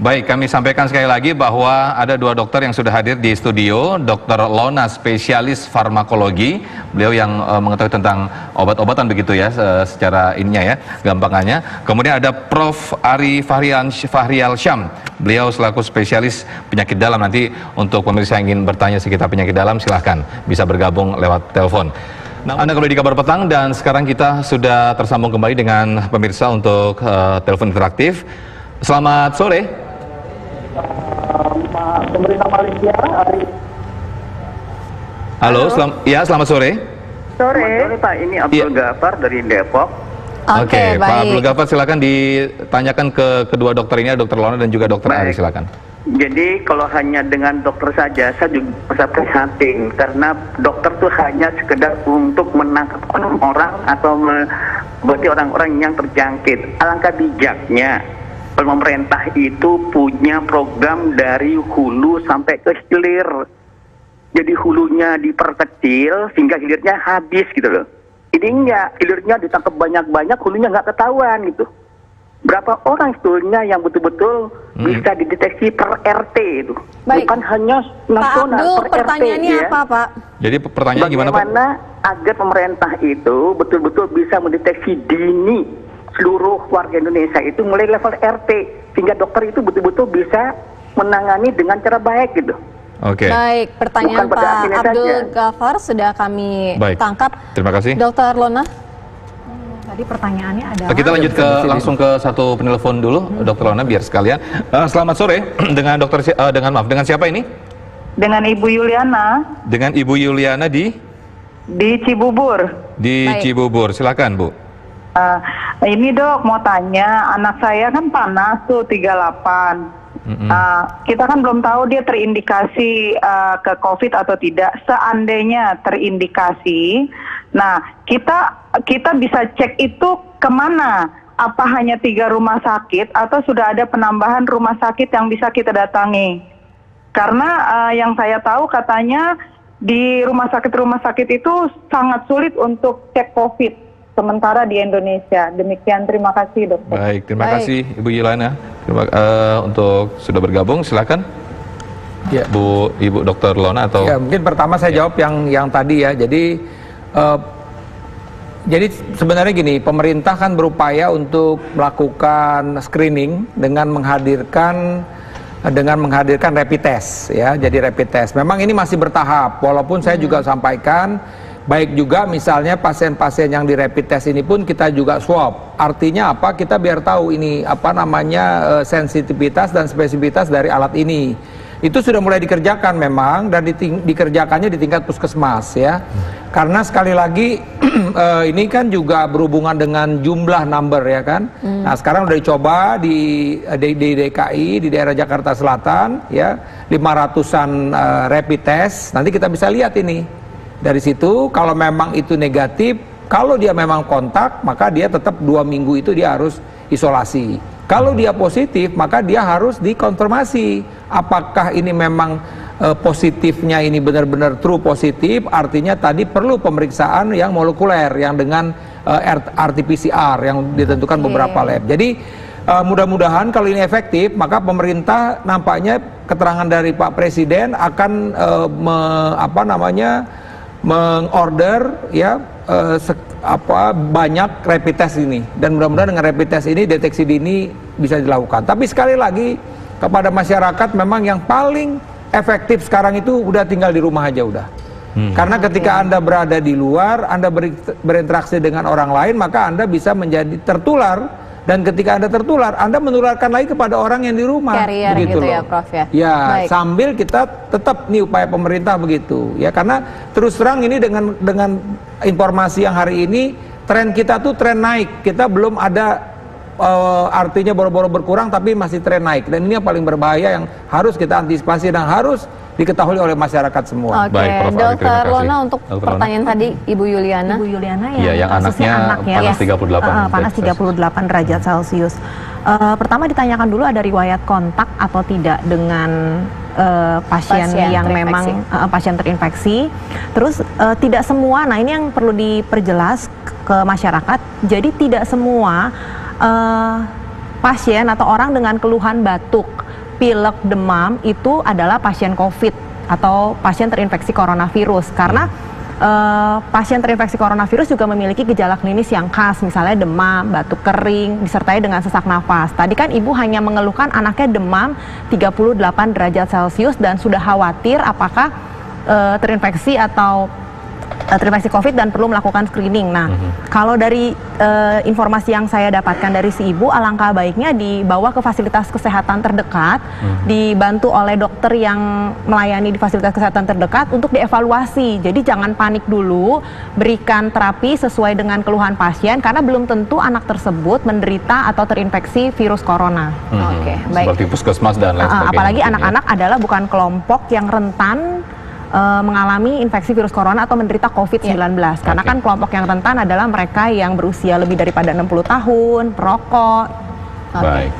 Baik, kami sampaikan sekali lagi bahwa ada dua dokter yang sudah hadir di studio, Dr. Lona, spesialis farmakologi, beliau yang mengetahui tentang obat-obatan begitu ya, secara ininya ya, gampangannya. Kemudian ada Prof. Ari Fahrial Syam, beliau selaku spesialis penyakit dalam. Nanti untuk pemirsa yang ingin bertanya sekitar penyakit dalam, silahkan bisa bergabung lewat telepon. Anda kembali di Kabar Petang dan sekarang kita sudah tersambung kembali dengan pemirsa untuk telepon interaktif. Selamat sore. Pemerintah Malaysia hari. Halo, selamat sore. Sore Pak, ini Abdul Ghaffar dari Depok. Oke, Pak Abdul Ghaffar, silakan ditanyakan ke kedua dokter ini, Dr. Lona dan juga Dr. Ari, silakan. Jadi kalau hanya dengan dokter saja, saya juga merasa prihatin karena dokter tuh hanya sekedar untuk menangkap orang atau berarti orang-orang yang terjangkit. Alangkah bijaknya pemerintah itu punya program dari hulu sampai ke hilir. Jadi hulunya diperkecil sehingga hilirnya habis gitu loh. Ini enggak, hilirnya ditangkap banyak-banyak, hulunya nggak ketahuan gitu. Berapa orang sebetulnya yang betul-betul bisa dideteksi per RT itu. Baik. Bukan hanya nasional, Pak Abdul, per pertanyaannya RT ya. apa Pak? Jadi pertanyaan gimana Pak? Bagaimana agar pemerintah itu betul-betul bisa mendeteksi dini seluruh warga Indonesia itu mulai level RT sehingga dokter itu betul-betul bisa menangani dengan cara baik gitu. Oke. Baik, pertanyaan Pak Abdul Ghaffar sudah kami tangkap. Terima kasih. Dr. Lona. Tadi pertanyaannya adalah. Kita lanjut langsung ke satu penelpon dulu, Dr. Lona, biar sekalian. Selamat sore dengan dengan siapa ini? Dengan Ibu Yuliana. Dengan Ibu Yuliana di Cibubur. Di Cibubur, silakan Bu. Ini Dok, mau tanya, anak saya kan panas tuh 38. Kita kan belum tahu dia terindikasi ke COVID atau tidak. Seandainya terindikasi, nah kita bisa cek itu kemana? Apa hanya 3 rumah sakit atau sudah ada penambahan rumah sakit yang bisa kita datangi? Karena yang saya tahu katanya di rumah sakit itu sangat sulit untuk cek COVID. Sementara di Indonesia. Demikian, terima kasih dokter. Baik, terima kasih Ibu Yuliana untuk sudah bergabung. Silakan ya, Ibu Dr. Lona atau ya, mungkin pertama saya jawab yang tadi ya. Jadi sebenarnya gini, pemerintah kan berupaya untuk melakukan screening dengan menghadirkan rapid test ya. Jadi rapid test. Memang ini masih bertahap. Walaupun saya juga sampaikan baik juga misalnya pasien-pasien yang di rapid test ini pun kita juga swab. Artinya apa? Kita biar tahu ini sensitivitas dan spesifitas dari alat ini. Itu sudah mulai dikerjakan memang dan dikerjakannya di tingkat puskesmas ya. Karena sekali lagi ini kan juga berhubungan dengan jumlah number ya kan. Nah, sekarang udah dicoba di DKI, di daerah Jakarta Selatan ya, 500-an rapid test. Nanti kita bisa lihat ini. Dari situ kalau memang itu negatif, kalau dia memang kontak, maka dia tetap 2 minggu itu dia harus isolasi. Kalau dia positif, maka dia harus dikonfirmasi apakah ini memang positifnya ini benar-benar true positif. Artinya tadi perlu pemeriksaan yang molekuler, yang dengan RT-PCR yang ditentukan beberapa lab. Jadi mudah-mudahan kalau ini efektif, maka pemerintah nampaknya keterangan dari Pak Presiden akan mengorder ya banyak rapid test ini, dan mudah-mudahan dengan rapid test ini deteksi dini bisa dilakukan. Tapi sekali lagi kepada masyarakat, memang yang paling efektif sekarang itu udah tinggal di rumah aja udah. Karena ketika Anda berada di luar, Anda berinteraksi dengan orang lain, maka Anda bisa menjadi tertular. Dan ketika Anda tertular, Anda menularkan lagi kepada orang yang di rumah. Carrier begitu gitu loh. ya Prof ya. Ya, baik. Sambil kita tetap nih upaya pemerintah begitu. Ya, karena terus terang ini dengan informasi yang hari ini, tren kita tuh tren naik. Kita belum ada artinya boro-boro berkurang, tapi masih tren naik. Dan ini yang paling berbahaya yang harus kita antisipasi dan harus diketahui oleh masyarakat semua. Oke, Dr. Lona, untuk pertanyaan tadi Ibu Yuliana. Ibu Yuliana yang anaknya panas 38. Panas 38 derajat Celcius. Pertama ditanyakan dulu ada riwayat kontak atau tidak dengan pasien yang memang pasien terinfeksi. Terus tidak semua, nah ini yang perlu diperjelas ke masyarakat. Jadi tidak semua pasien atau orang dengan keluhan batuk pilek, demam itu adalah pasien COVID atau pasien terinfeksi coronavirus. Karena pasien terinfeksi coronavirus juga memiliki gejala klinis yang khas, misalnya demam, batuk kering, disertai dengan sesak nafas. Tadi kan Ibu hanya mengeluhkan anaknya demam 38 derajat Celcius dan sudah khawatir apakah terinfeksi atau terinfeksi COVID dan perlu melakukan screening. Nah, kalau dari informasi yang saya dapatkan dari si ibu, alangkah baiknya dibawa ke fasilitas kesehatan terdekat, dibantu oleh dokter yang melayani di fasilitas kesehatan terdekat untuk dievaluasi. Jadi jangan panik dulu, berikan terapi sesuai dengan keluhan pasien karena belum tentu anak tersebut menderita atau terinfeksi virus corona. Oke, baik. Seperti puskesmas dan lain sebagainya. Apalagi anak-anak adalah bukan kelompok yang rentan mengalami infeksi virus corona atau menderita COVID-19. Karena kan kelompok yang rentan adalah mereka yang berusia lebih daripada 60 tahun, perokok. Baik.